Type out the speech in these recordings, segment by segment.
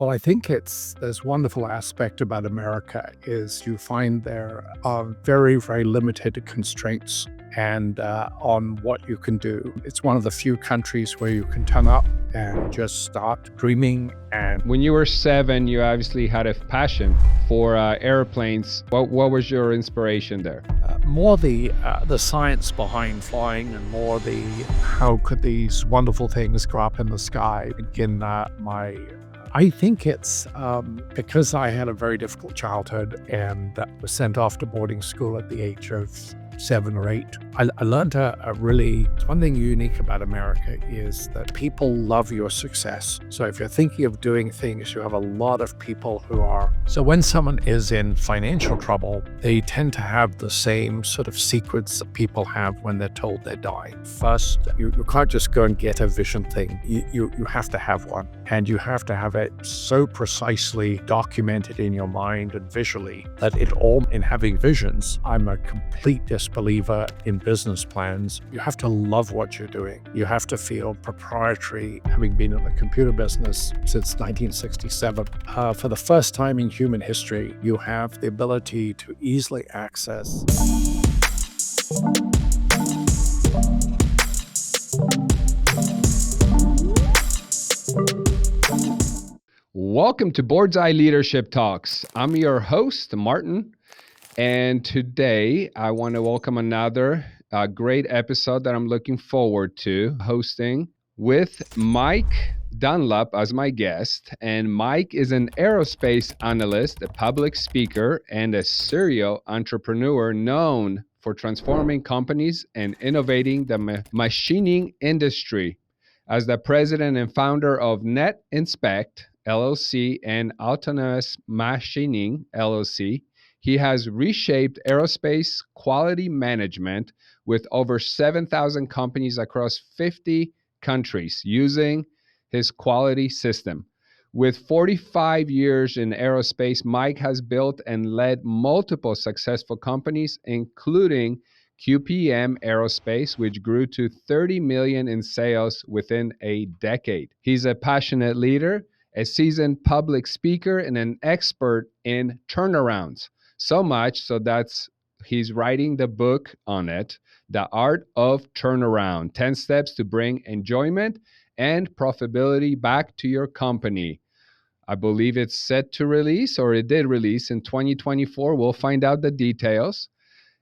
Well, I think this wonderful aspect about America is you find there are very, very limited constraints and on what you can do. It's one of the few countries where you can turn up and just start dreaming. And When you were 7, you obviously had a passion for airplanes. What was your inspiration there? more the science behind flying, and more the how could these wonderful things go up in the sky. I think it's because I had a very difficult childhood and was sent off to boarding school at the age of 7 or 8. I learned one thing unique about America is that people love your success. So if you're thinking of doing things, you have a lot of people who are. So when someone is in financial trouble, they tend to have the same sort of sequence that people have when they're told they're dying. First, you can't just go and get a vision thing. You have to have one, and you have to have it so precisely documented in your mind and visually that in having visions, I'm a complete disbeliever in business plans. You have to love what you're doing. You have to feel proprietary, having been in the computer business since 1967. For the first time in human history, you have the ability to easily access. Welcome to Boardside Leadership Talks. I'm your host, Martin, and today I want to welcome another great episode that I'm looking forward to hosting with Mike Dunlap as my guest. And Mike is an aerospace analyst, a public speaker, and a serial entrepreneur known for transforming companies and innovating the machining industry. As the president and founder of Net-Inspect LLC and Autonomous Machining LLC, he has reshaped aerospace quality management with over 7,000 companies across 50 countries using his quality system. With 45 years in aerospace, Mike has built and led multiple successful companies, including QPM Aerospace, which grew to 30 million in sales within a decade. He's a passionate leader, a seasoned public speaker, and an expert in turnarounds. So much so that he's writing the book on it, The Art of Turnaround, 10 Steps to Bring Enjoyment and Profitability Back to Your Company. I believe it's set to release, or it did release in 2024. We'll find out the details.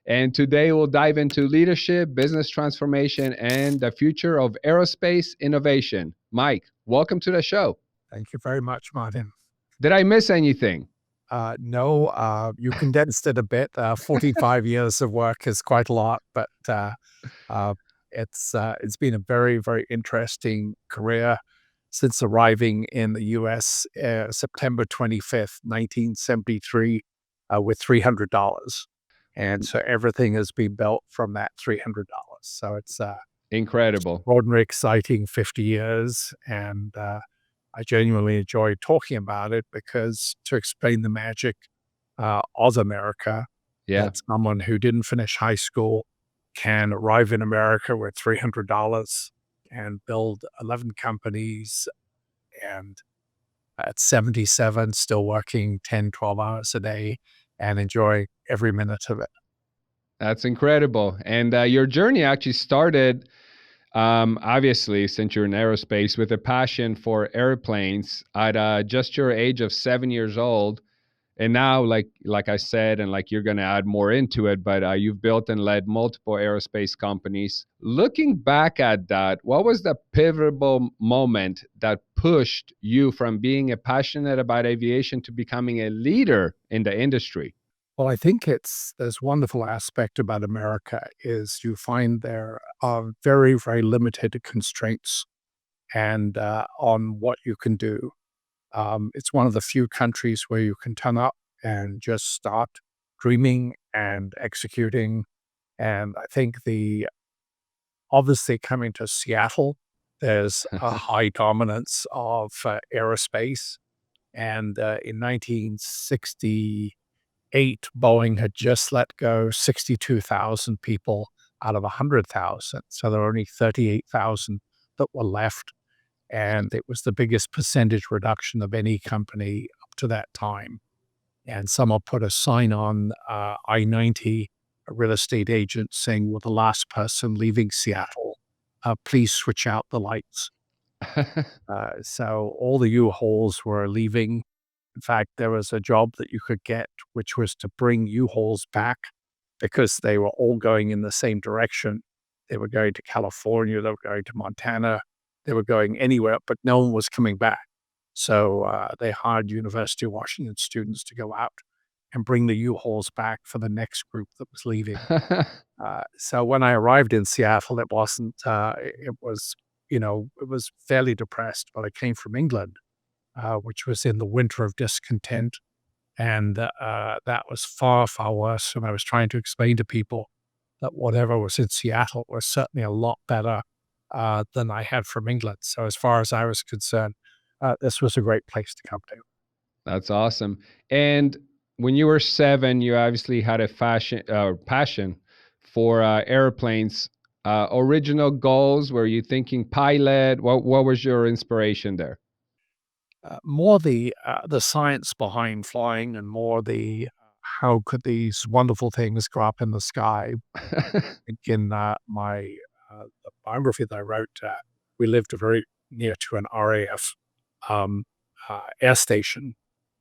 And today we'll dive into leadership, business transformation, and the future of aerospace innovation. Mike, welcome to the show. Thank you very much, Martin. Did I miss anything? No, you condensed it a bit. 45 years of work is quite a lot, but it's been a very, very interesting career since arriving in the U.S. September 25th, 1973, with $300. And so everything has been built from that $300. So it's Incredible. Extraordinary, exciting 50 years. And I genuinely enjoy talking about it because to explain the magic of America, that someone who didn't finish high school can arrive in America with $300 and build 11 companies, and at 77, still working 10, 12 hours a day and enjoy every minute of it. That's incredible. And your journey actually started, obviously, since you're in aerospace, with a passion for airplanes at just your age of 7 years old. And now, like I said, and like you're going to add more into it, but you've built and led multiple aerospace companies. Looking back at that, what was the pivotal moment that pushed you from being a passionate about aviation to becoming a leader in the industry? Well, I think this wonderful aspect about America is you find there are very, very limited constraints and on what you can do. It's one of the few countries where you can turn up and just start dreaming and executing. And I think obviously coming to Seattle, there's a high dominance of aerospace. And in 1968, Boeing had just let go 62,000 people out of 100,000. So there were only 38,000 that were left. and it was the biggest percentage reduction of any company up to that time. And someone put a sign on I-90, a real estate agent saying, "We're the last person leaving Seattle. Please switch out the lights." So all the U-Hauls were leaving. In fact, there was a job that you could get, which was to bring U-Hauls back because they were all going in the same direction. They were going to California, they were going to Montana, they were going anywhere, but no one was coming back. So they hired University of Washington students to go out and bring the U-Hauls back for the next group that was leaving. So when I arrived in Seattle, it wasn't, it was, it was fairly depressed, but I came from England, which was in the winter of discontent. And that was far, far worse. And I was trying to explain to people that whatever was in Seattle was certainly a lot better than I had from England. So as far as I was concerned, this was a great place to come to. That's awesome. And when you were 7, you obviously had a passion for airplanes. Original goals, were you thinking pilot? What was your inspiration there? More the science behind flying and more the how could these wonderful things go up in the sky. In the biography that I wrote, we lived very near to an RAF um, air station,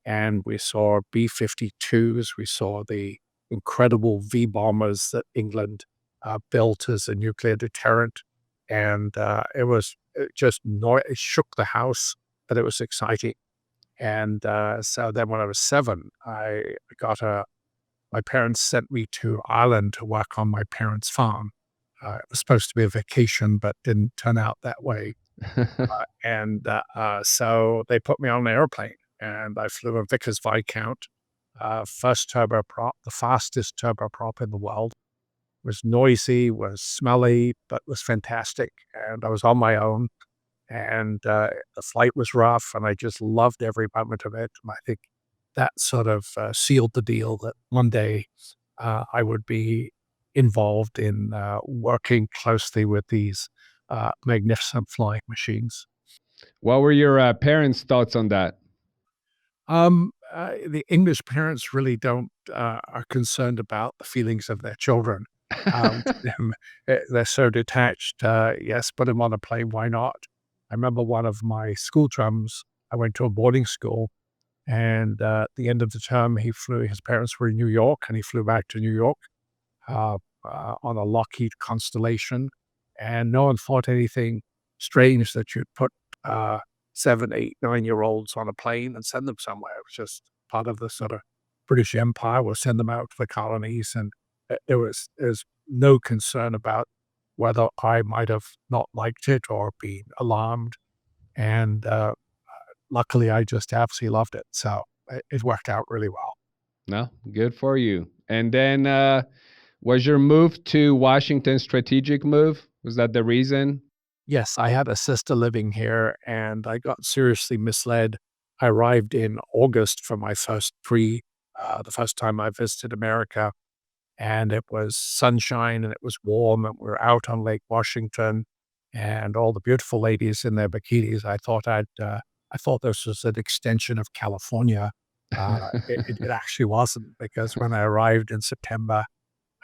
and we saw B-52s. We saw the incredible V bombers that England built as a nuclear deterrent, and it shook the house, but it was exciting. And so then, when I was 7, I got a my parents sent me to Ireland to work on my parents' farm. It was supposed to be a vacation, but didn't turn out that way. So they put me on an airplane, and I flew a Vickers Viscount, first turboprop, the fastest turboprop in the world. It was noisy, was smelly, but was fantastic. And I was on my own, and the flight was rough, and I just loved every moment of it. And I think that sort of sealed the deal that one day I would be involved in working closely with these magnificent flying machines. What were your parents' thoughts on that? The English parents really don't are concerned about the feelings of their children. To them, they're so detached. Yes, put him on a plane. Why not? I remember one of my school chums. I went to a boarding school, and at the end of the term, he flew. His parents were in New York, and he flew back to New York on a Lockheed Constellation, and no one thought anything strange that you'd put 7, 8, 9-year-olds on a plane and send them somewhere. It was just part of the sort of British Empire. We'll send them out to the colonies, and there's no concern about whether I might have not liked it or been alarmed. And luckily, I just absolutely loved it. So it worked out really well. No, good for you. And then was your move to Washington strategic move? Was that the reason? Yes, I had a sister living here, and I got seriously misled. I arrived in August for my the first time I visited America, and it was sunshine and it was warm, and we were out on Lake Washington, and all the beautiful ladies in their bikinis. I thought this was an extension of California. It actually wasn't, because when I arrived in September,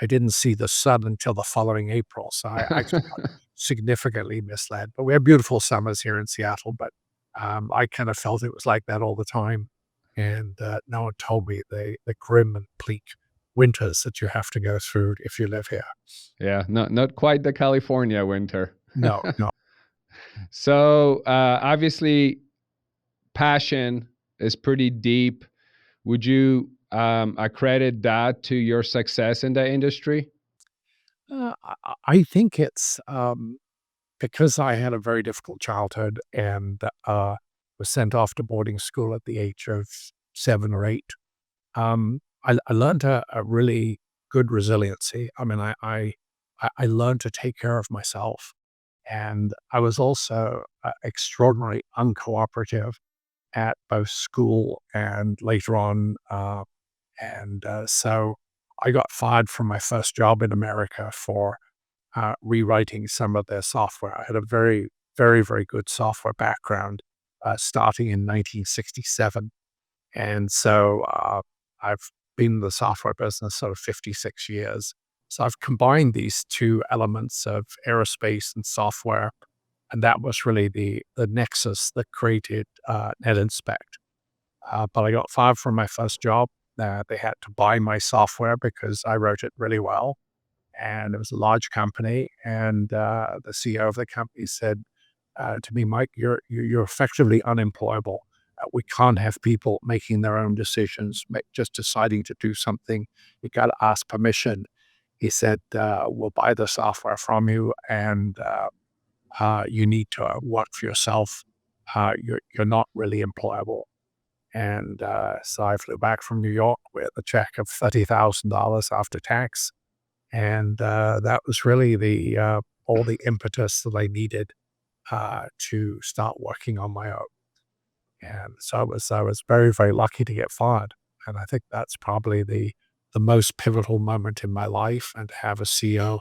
I didn't see the sun until the following April, so I actually got significantly misled. But we have beautiful summers here in Seattle, but I kind of felt it was like that all the time. And no one told me the grim and bleak winters that you have to go through if you live here. Yeah, not quite the California winter. No, no. So obviously, passion is pretty deep. Would you accredit that to your success in the industry? I think it's because I had a very difficult childhood and was sent off to boarding school at the age of 7 or 8. I learned a really good resiliency. I mean, I learned to take care of myself, and I was also extraordinarily uncooperative at both school and later on. So I got fired from my first job in America for rewriting some of their software. I had a very very, very good software background, starting in 1967. And so I've been in the software business sort of 56 years. So I've combined these two elements of aerospace and software. And that was really the nexus that created Net-Inspect. But I got fired from my first job. They had to buy my software because I wrote it really well. And it was a large company. And the CEO of the company said to me, Mike, you're effectively unemployable. We can't have people making their own decisions, just deciding to do something. You got to ask permission. He said, we'll buy the software from you, and you need to work for yourself. You're not really employable. And so I flew back from New York with a check of $30,000 after tax. And that was really all the impetus that I needed to start working on my own. And so I was very, very lucky to get fired. And I think that's probably the most pivotal moment in my life, and to have a CEO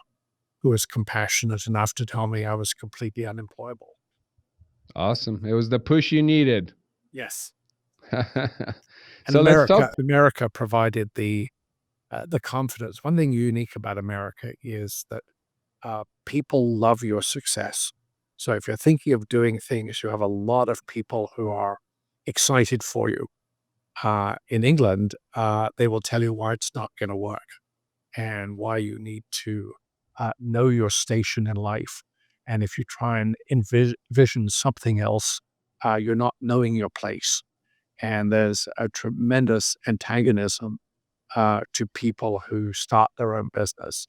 who was compassionate enough to tell me I was completely unemployable. Awesome. It was the push you needed. Yes. And So let's talk. America provided the confidence. One thing unique about America is that people love your success. So if you're thinking of doing things, you have a lot of people who are excited for you. In England, they will tell you why it's not going to work and why you need to know your station in life. And if you try and envision something else, you're not knowing your place. And there's a tremendous antagonism to people who start their own business.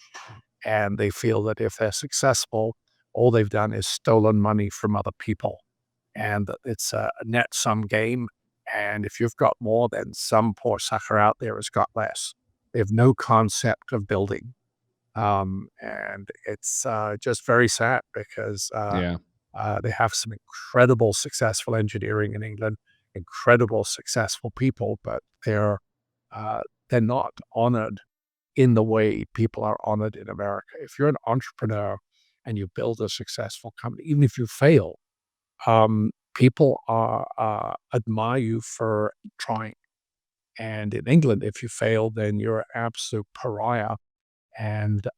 And they feel that if they're successful, all they've done is stolen money from other people, and that it's a net sum game. And if you've got more, then some poor sucker out there has got less. They have no concept of building. And it's just very sad because Yeah. they have some incredible successful engineering in England, incredible successful people, but they're not honored in the way people are honored in America. If you're an entrepreneur and you build a successful company, even if you fail, people admire you for trying. And in England, if you fail, then you're an absolute pariah, and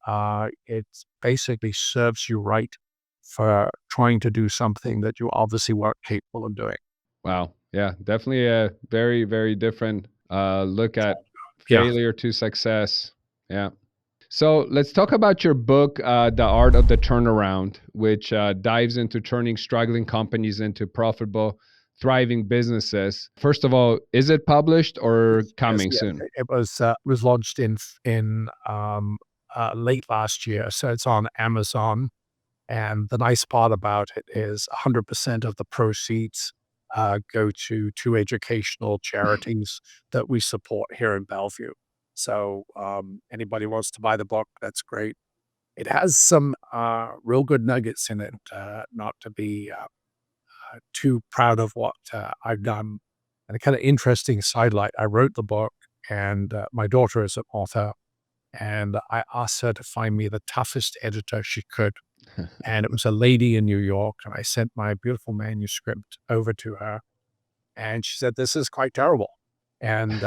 it basically serves you right for trying to do something that you obviously weren't capable of doing. Wow. Yeah. Definitely a very, very different look at Yeah. failure to success. Yeah. So let's talk about your book, The Art of the Turnaround, which dives into turning struggling companies into profitable, thriving businesses. First of all, is it published or Yes, coming yeah. soon? It was launched in late last year, so it's on Amazon. And the nice part about it is 100% of the proceeds go to two educational charities that we support here in Bellevue. So anybody wants to buy the book, that's great. It has some real good nuggets in it, not to be too proud of what I've done. And a kind of interesting sidelight, I wrote the book, and my daughter is an author, and I asked her to find me the toughest editor she could. And it was a lady in New York, and I sent my beautiful manuscript over to her, and she said, "This is quite terrible. And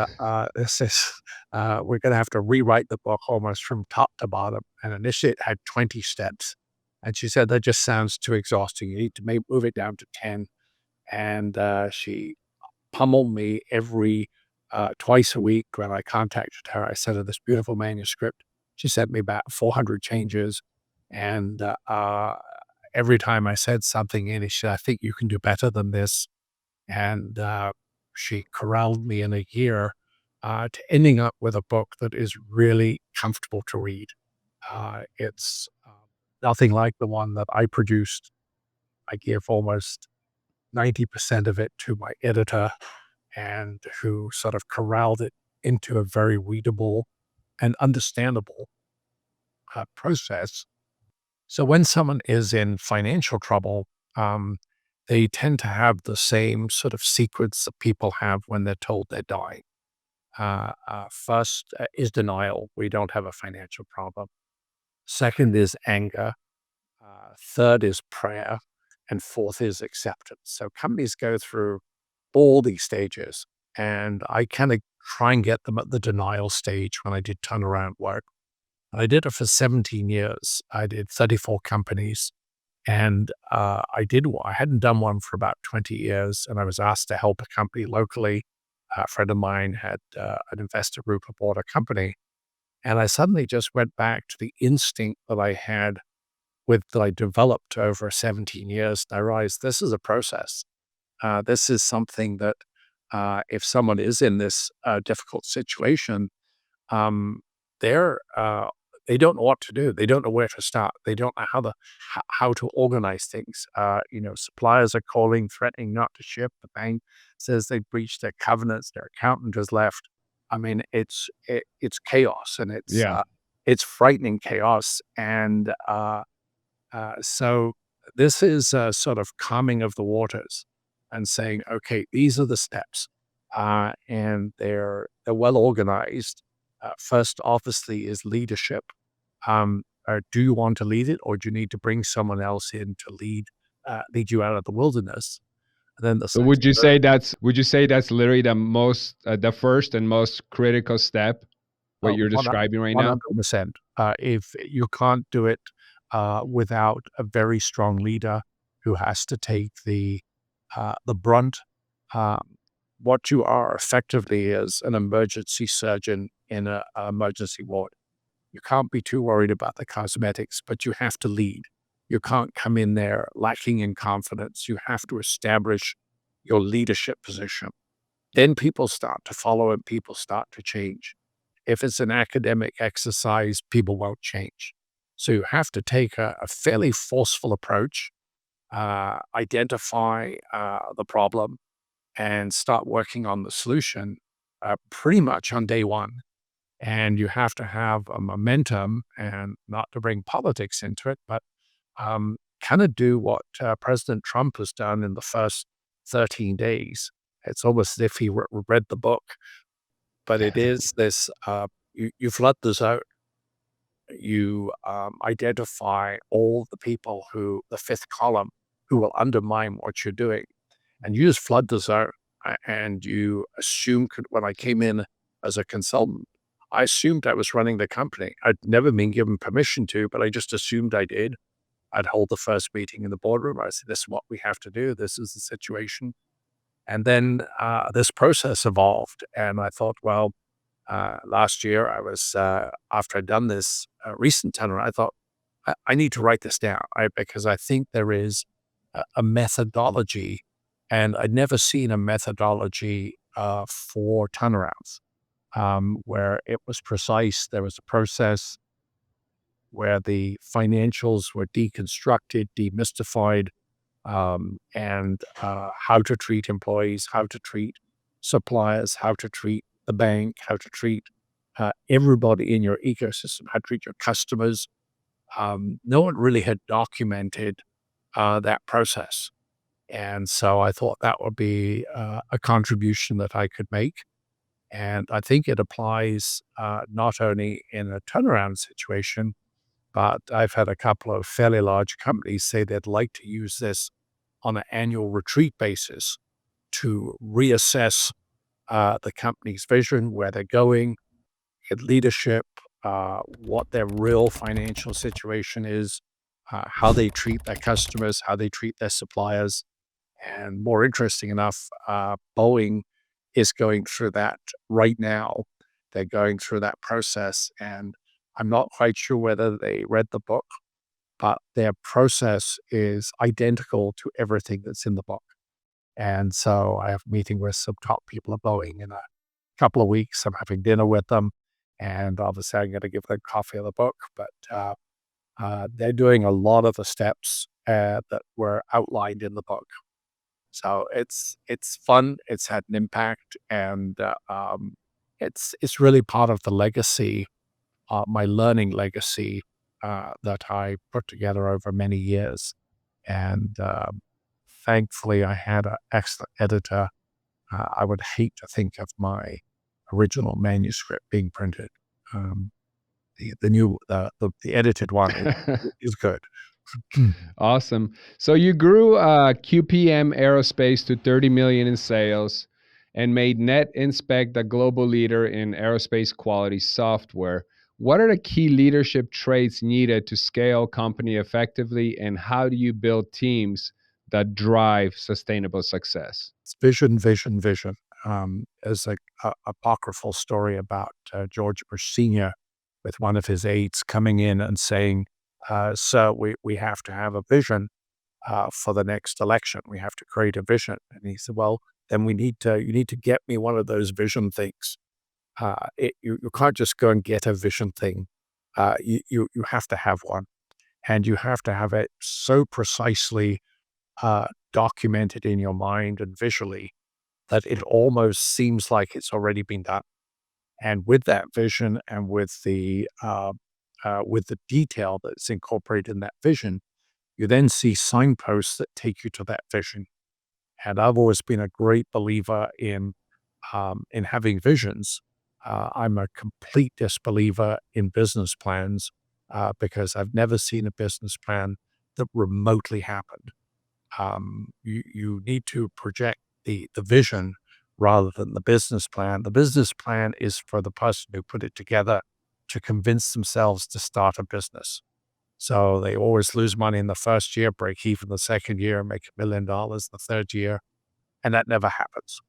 this is, we're going to have to rewrite the book almost from top to bottom." And initially it had 20 steps. And she said, "That just sounds too exhausting. You need to move it down to 10." And she pummeled me every twice a week. When I contacted her, I sent her this beautiful manuscript. She sent me back 400 changes. And every time I said something in it, she said, "I think you can do better than this." And she corralled me in a year to ending up with a book that is really comfortable to read. It's nothing like the one that I produced. I give almost 90% of it to my editor, and who sort of corralled it into a very readable and understandable process. So when someone is in financial trouble, they tend to have the same sort of sequence that people have when they're told they're dying. First is denial. We don't have a financial problem. Second is anger. Third is prayer. and fourth is acceptance. So companies go through all these stages, and I kind of try and get them at the denial stage when I did turnaround work. I did it for 17 years. I did 34 companies. And I hadn't done one for about 20 years, and I was asked to help a company locally. A friend of mine had an investor group who bought a company. And I suddenly just went back to the instinct that I had that I developed over 17 years. And I realized this is a process. This is something that if someone is in this difficult situation, um, they're they don't know what to do. They don't know where to start. They don't know how to organize things. Suppliers are calling, threatening not to ship. The bank says they breached their covenants. Their accountant has left. I mean, it's chaos, and Yeah. it's frightening chaos. And so this is a sort of calming of the waters and saying, okay, these are the steps, and they're well organized. First, obviously, is leadership. Do you want to lead it, or do you need to bring someone else in to lead you out of the wilderness? And then the So second, would you say that's literally the first and most critical step, what you're describing right now? 100%. If you can't do it without a very strong leader who has to take the brunt. Um, what you are effectively is an emergency surgeon in an emergency ward. You can't be too worried about the cosmetics, but you have to lead. You can't come in there lacking in confidence. You have to establish your leadership position. Then people start to follow and people start to change. If it's an academic exercise, people won't change. So you have to take a fairly forceful approach, identify the problem, and start working on the solution pretty much on day one. And you have to have a momentum, and not to bring politics into it, but kind of do what President Trump has done in the first 13 days. It's almost as if he read the book, but it is this you flood the zone. You identify all the people the fifth column, who will undermine what you're doing. And you just flood the zone. And you assume, when I came in as a consultant, I assumed I was running the company. I'd never been given permission to, but I just assumed I did. I'd hold the first meeting in the boardroom. I said, this is what we have to do. This is the situation. And then this process evolved. And I thought, well, last year after I'd done this recent turnaround, I thought, I need to write this down, because I think there is a methodology, and I'd never seen a methodology for turnarounds where it was precise. There was a process where the financials were deconstructed, demystified, and how to treat employees, how to treat suppliers, how to treat the bank, how to treat everybody in your ecosystem, how to treat your customers. No one really had documented that process. And so I thought that would be a contribution that I could make. And I think it applies not only in a turnaround situation, but I've had a couple of fairly large companies say they'd like to use this on an annual retreat basis to reassess the company's vision, where they're going, get leadership, what their real financial situation is, how they treat their customers, how they treat their suppliers. And more interesting enough, Boeing is going through that right now. They're going through that process. And I'm not quite sure whether they read the book, but their process is identical to everything that's in the book. And so I have a meeting with some top people at Boeing in a couple of weeks. I'm having dinner with them, and obviously I'm going to give them a copy of the book. But they're doing a lot of the steps that were outlined in the book. So it's fun. It's had an impact, and it's really part of the legacy, my learning legacy that I put together over many years. And thankfully, I had an excellent editor. I would hate to think of my original manuscript being printed. The edited one is good. Awesome. So you grew QPM Aerospace to 30 million in sales and made Net-Inspect the global leader in aerospace quality software. What are the key leadership traits needed to scale company effectively, and how do you build teams that drive sustainable success? It's vision, vision, vision. There's a apocryphal story about George Bush Sr. with one of his aides coming in and saying, "Sir, we have to have a vision for the next election. We have to create a vision." And he said, "Well, then you need to get me one of those vision things. You can't just go and get a vision thing. You have to have one, and you have to have it so precisely documented in your mind and visually that it almost seems like it's already been done. And with that vision and with the detail that's incorporated in that vision, you then see signposts that take you to that vision. And I've always been a great believer in having visions. I'm a complete disbeliever in business plans because I've never seen a business plan that remotely happened. You need to project the vision rather than the business plan. The business plan is for the person who put it together to convince themselves to start a business. So they always lose money in the first year, break even the second year, make $1 million the third year, and that never happens.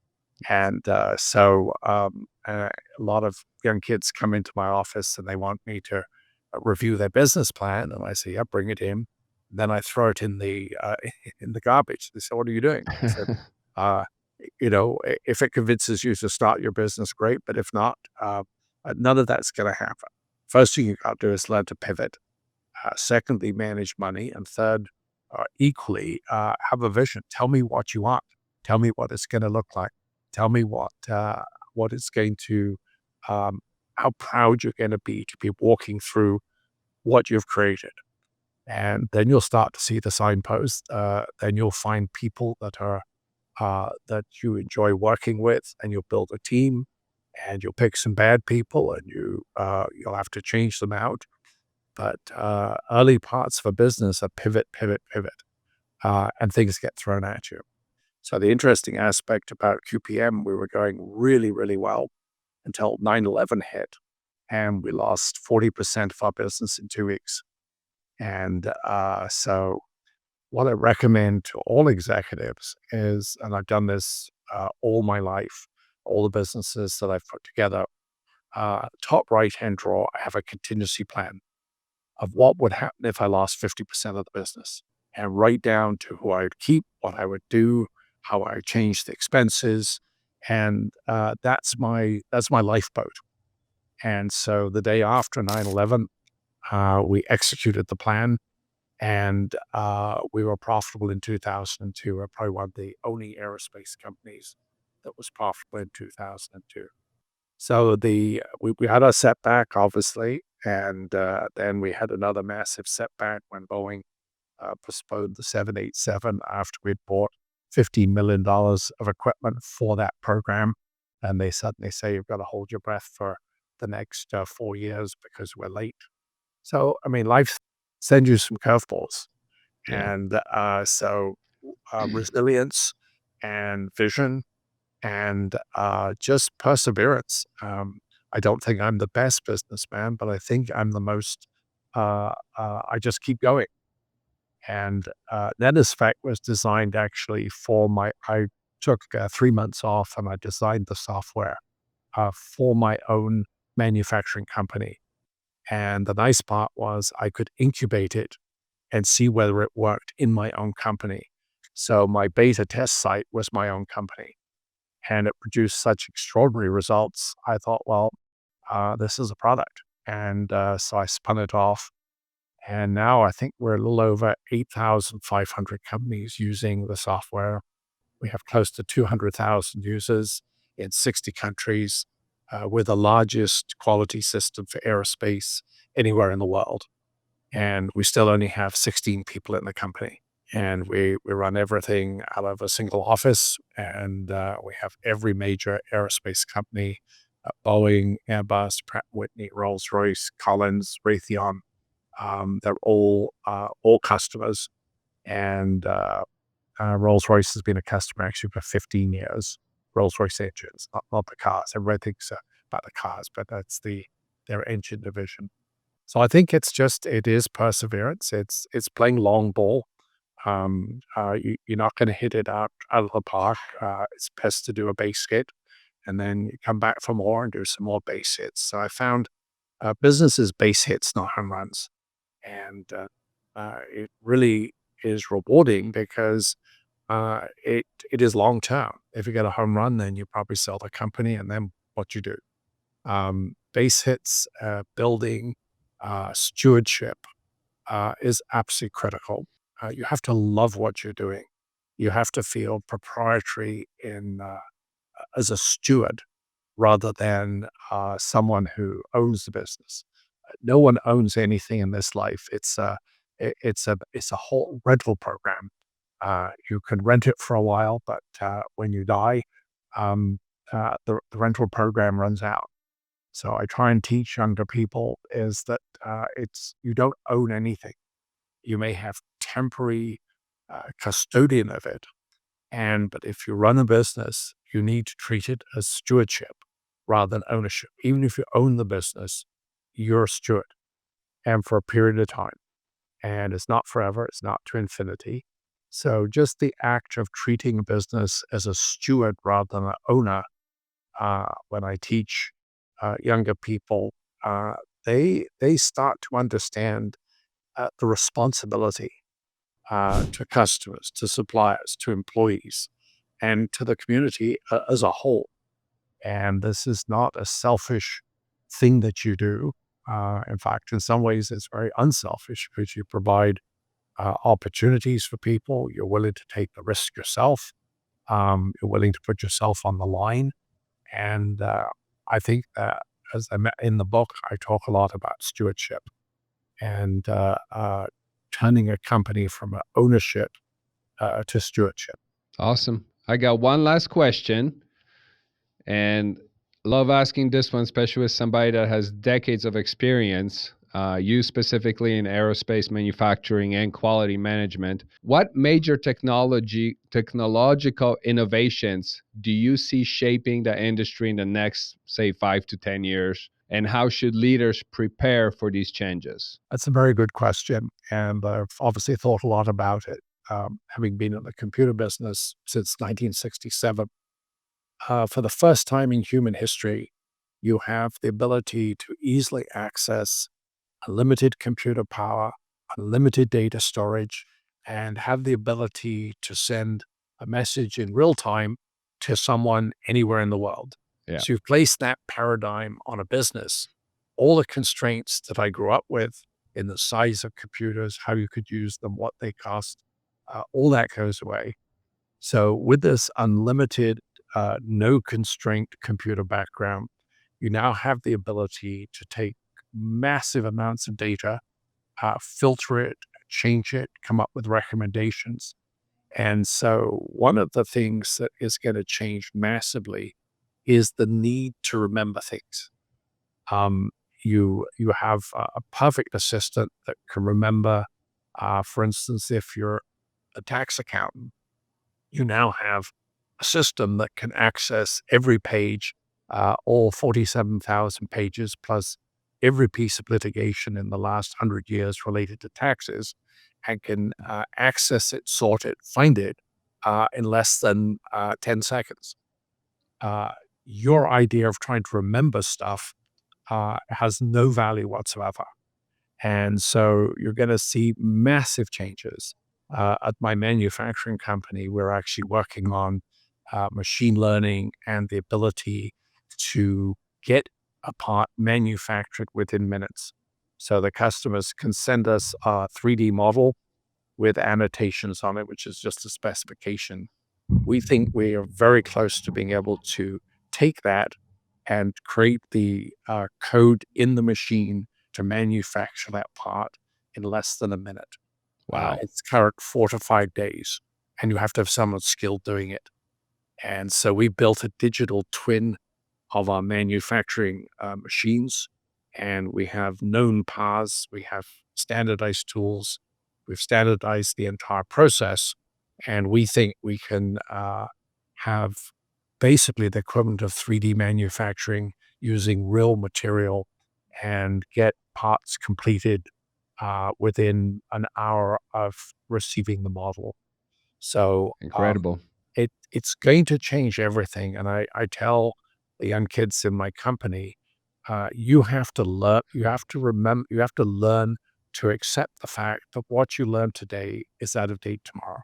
And a lot of young kids come into my office and they want me to review their business plan, and I say, "Yeah, bring it in." Then I throw it in the in the garbage. They say, "What are you doing?" I said, uh, if it convinces you to start your business, great. But if not, none of that's going to happen. First thing you got to do is learn to pivot. Secondly, manage money. And third, equally, have a vision. Tell me what you want. Tell me what it's going to look like. Tell me what it's going to, how proud you're going to be walking through what you've created. And then you'll start to see the signposts. Then you'll find people that you enjoy working with, and you'll build a team. And you'll pick some bad people, and you'll have to change them out. But early parts of a business are pivot, pivot, pivot, and things get thrown at you. So the interesting aspect about QPM, we were going really, really well until 9/11 hit, and we lost 40% of our business in 2 weeks. And so what I recommend to all executives is, and I've done this all my life, all the businesses that I've put together, top right-hand drawer, I have a contingency plan of what would happen if I lost 50% of the business, and write down to who I would keep, what I would do, how I would change the expenses. And that's my lifeboat. And so the day after 9/11, we executed the plan, and we were profitable in 2002. We're probably one of the only aerospace companies that was profitable in 2002. So we had a setback, obviously, and then we had another massive setback when Boeing postponed the 787 after we'd bought $15 million of equipment for that program. And they suddenly say, "You've got to hold your breath for the next 4 years because we're late." So, I mean, life sends you some curveballs. Yeah. And resilience and vision and just perseverance. I don't think I'm the best businessman, but I think I'm the most, I just keep going. And Net-Inspect was designed actually I took 3 months off and I designed the software for my own manufacturing company. And the nice part was I could incubate it and see whether it worked in my own company. So my beta test site was my own company, and it produced such extraordinary results. I thought, well, this is a product. And so I spun it off. And now I think we're a little over 8,500 companies using the software. We have close to 200,000 users in 60 countries. We're the largest quality system for aerospace anywhere in the world. And we still only have 16 people in the company. And we run everything out of a single office. And we have every major aerospace company, Boeing, Airbus, Pratt & Whitney, Rolls-Royce, Collins, Raytheon, They're all customers, and Rolls-Royce has been a customer actually for 15 years. Rolls-Royce engines, not the cars. Everybody thinks about the cars, but that's their engine division. So I think it is perseverance. It's playing long ball. You're not going to hit it out of the park. It's best to do a base hit, and then you come back for more and do some more base hits. So I found business is base hits, not home runs, and it really is rewarding because it is long term. If you get a home run, then you probably sell the company, and then what you do. Base hits, building, stewardship is absolutely critical. You have to love what you're doing. You have to feel proprietary as a steward rather than someone who owns the business. No one owns anything in this life. It's a whole rental program. You can rent it for a while, but when you die, the rental program runs out. So I try and teach younger people is that it's you don't own anything. You may have temporary custodian of it, but if you run a business, you need to treat it as stewardship rather than ownership. Even if you own the business, you're a steward, and for a period of time. And it's not forever, it's not to infinity. So just the act of treating a business as a steward rather than an owner, when I teach younger people, they start to understand the responsibility to customers, to suppliers, to employees, and to the community as a whole. And this is not a selfish thing that you do. In fact, in some ways, it's very unselfish because you provide opportunities for people. You're willing to take the risk yourself. You're willing to put yourself on the line. And I think that, as in the book, I talk a lot about stewardship and turning a company from ownership to stewardship. Awesome. I got one last question, and love asking this one, especially with somebody that has decades of experience, you specifically in aerospace manufacturing and quality management. What major technological innovations do you see shaping the industry in the next, say, 5 to 10 years? And how should leaders prepare for these changes? That's a very good question. And I've obviously thought a lot about it, having been in the computer business since 1967. For the first time in human history, you have the ability to easily access unlimited computer power, unlimited data storage, and have the ability to send a message in real time to someone anywhere in the world. Yeah. So you've placed that paradigm on a business. All the constraints that I grew up with in the size of computers, how you could use them, what they cost, all that goes away. So with this unlimited, no constraint computer background, you now have the ability to take massive amounts of data, filter it, change it, come up with recommendations. And so one of the things that is going to change massively is the need to remember things. Um, you have a perfect assistant that can remember, for instance, if you're a tax accountant, you now have a system that can access every page, all 47,000 pages, plus every piece of litigation in the last 100 years related to taxes, and can access it, sort it, find it in less than 10 seconds. Uh, your idea of trying to remember stuff has no value whatsoever. And so you're going to see massive changes. At my manufacturing company, we're actually working on machine learning and the ability to get a part manufactured within minutes. So the customers can send us a 3D model with annotations on it, which is just a specification. We think we are very close to being able to take that and create the code in the machine to manufacture that part in less than a minute. Wow. It's current 4 to 5 days, and you have to have someone skilled doing it. And so we built a digital twin of our manufacturing machines, and we have known paths. We have standardized tools, we've standardized the entire process, and we think we can have basically the equivalent of 3D manufacturing using real material and get parts completed within an hour of receiving the model. So Incredible. it's going to change everything. And I tell the young kids in my company, you have to learn, you have to remember, you have to learn to accept the fact that what you learn today is out of date tomorrow.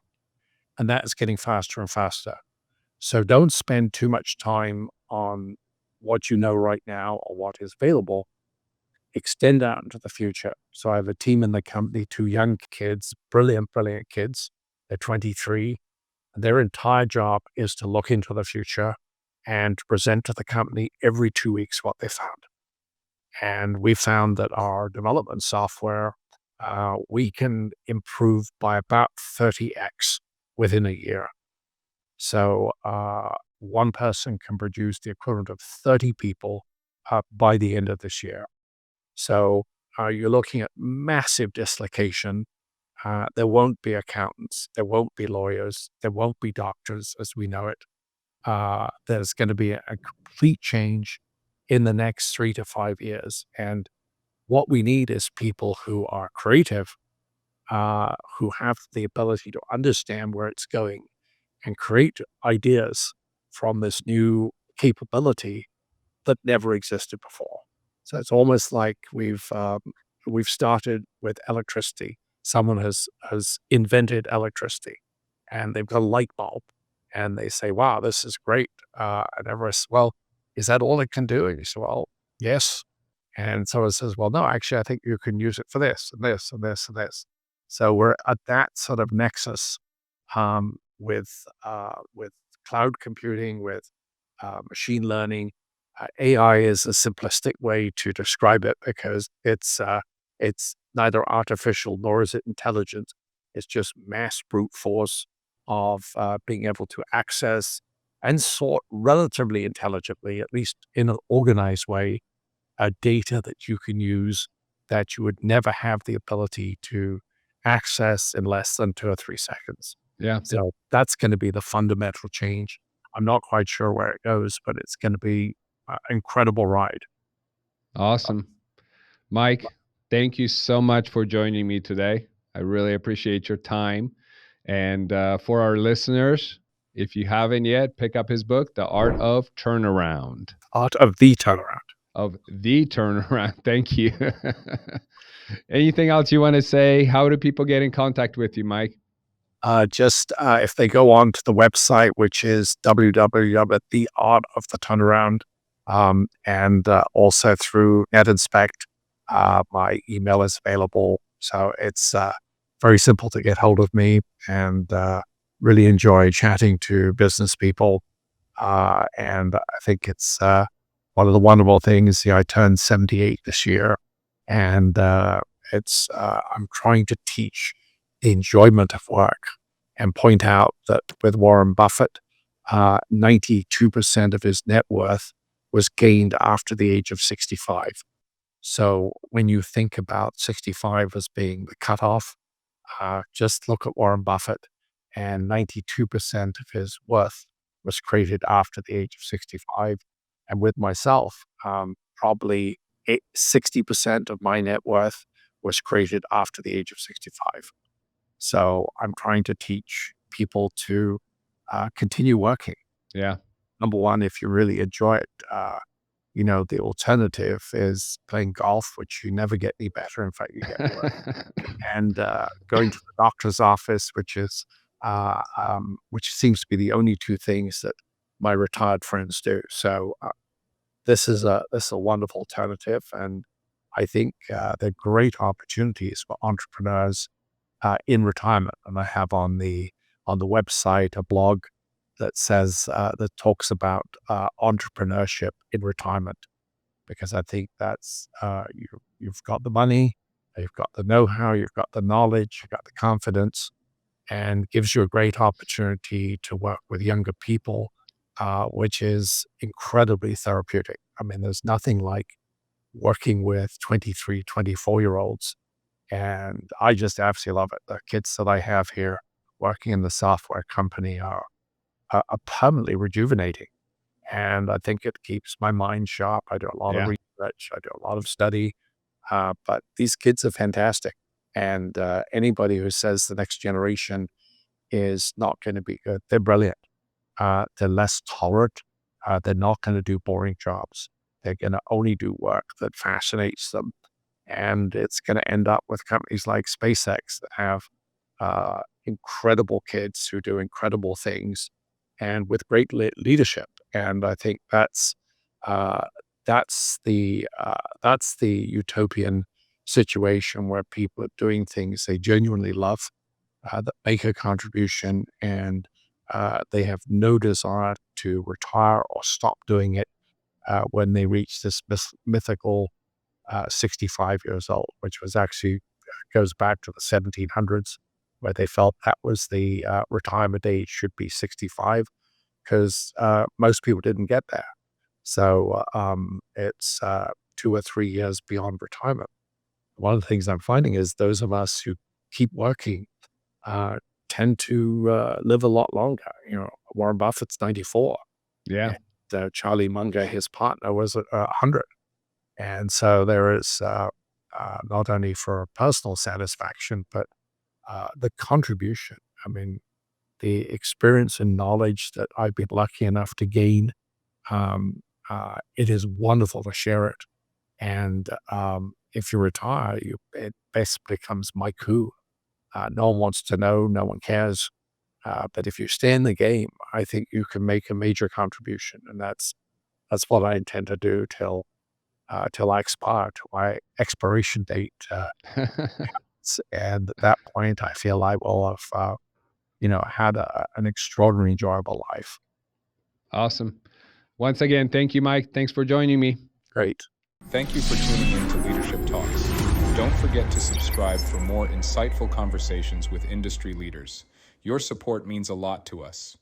And that is getting faster and faster. So don't spend too much time on what you know right now or what is available. Extend out into the future. So I have a team in the company, two young kids, brilliant, brilliant kids. They're 23. Their entire job is to look into the future and present to the company every 2 weeks what they found. And we found that our development software, we can improve by about 30x within a year. So one person can produce the equivalent of 30 people by the end of this year. So you're looking at massive dislocation. There won't be accountants. There won't be lawyers. There won't be doctors as we know it. There's going to be a complete change in the next 3 to 5 years. And what we need is people who are creative, who have the ability to understand where it's going and create ideas from this new capability that never existed before. So it's almost like we've started with electricity. Someone has invented electricity, and they've got a light bulb, and they say, "Wow, this is great." And everyone says, "Well, is that all it can do?" And you say, "Well, yes." And someone says, "Well, no, actually, I think you can use it for this and this and this and this." So we're at that sort of nexus with cloud computing, with machine learning. AI is a simplistic way to describe it because it's neither artificial nor is it intelligent. It's just mass brute force of being able to access and sort relatively intelligently, at least in an organized way, data that you can use that you would never have the ability to access in less than 2 or 3 seconds. Yeah. So that's going to be the fundamental change. I'm not quite sure where it goes, but it's going to be an incredible ride. Awesome. Mike, thank you so much for joining me today. I really appreciate your time. And for our listeners, if you haven't yet, pick up his book, The Art of Turnaround. Art of the turnaround. Of the turnaround. Thank you. Anything else you want to say? How do people get in contact with you, Mike? Just if they go on to the website, which is www.theartoftheturnaround, and also through Net-Inspect, my email is available. So it's very simple to get hold of me, and really enjoy chatting to business people. And I think it's one of the wonderful things. I turned 78 this year, and I'm trying to teach the enjoyment of work and point out that with Warren Buffett, 92% of his net worth was gained after the age of 65. So when you think about 65 as being the cutoff, just look at Warren Buffett, and 92% of his worth was created after the age of 65. And with myself, probably 60% of my net worth was created after the age of 65. So I'm trying to teach people to continue working. Yeah. Number one, if you really enjoy it, the alternative is playing golf, which you never get any better. In fact, you get worse. And going to the doctor's office, which seems to be the only two things that my retired friends do. So this is a wonderful alternative, and I think they're great opportunities for entrepreneurs in retirement. And I have on the website a blog that says that talks about entrepreneurship in retirement, because I think that's you've got the money, you've got the know-how, you've got the knowledge, you've got the confidence, and gives you a great opportunity to work with younger people, which is incredibly therapeutic. I mean, there's nothing like working with 23, 24-year-olds And I just absolutely love it. The kids that I have here working in the software company are permanently rejuvenating. And I think it keeps my mind sharp. I do a lot of Yeah. research, I do a lot of study, but these kids are fantastic. And anybody who says the next generation is not going to be good, they're brilliant. They're less tolerant. They're not going to do boring jobs. They're going to only do work that fascinates them. And it's going to end up with companies like SpaceX that have incredible kids who do incredible things and with great leadership. And I think uh, that's the utopian situation where people are doing things they genuinely love, that make a contribution, and they have no desire to retire or stop doing it when they reach this mythical 65 years old, which was actually goes back to the 1700s, where they felt that was the retirement age should be 65 because most people didn't get there. So it's 2 or 3 years beyond retirement. One of the things I'm finding is those of us who keep working uh, tend to live a lot longer. Warren Buffett's 94, Yeah. and Charlie Munger, his partner, was 100. And so there is not only for personal satisfaction, but the contribution. I mean, the experience and knowledge that I've been lucky enough to gain, it is wonderful to share it. And if you retire, it basically becomes my coup. No one wants to know, no one cares. But if you stay in the game, I think you can make a major contribution, and that's what I intend to do till I expire, till my expiration date. And at that point, I feel I will have, had an extraordinarily enjoyable life. Awesome. Once again, thank you, Mike. Thanks for joining me. Great. Thank you for tuning in to Leadership Talks. Don't forget to subscribe for more insightful conversations with industry leaders. Your support means a lot to us.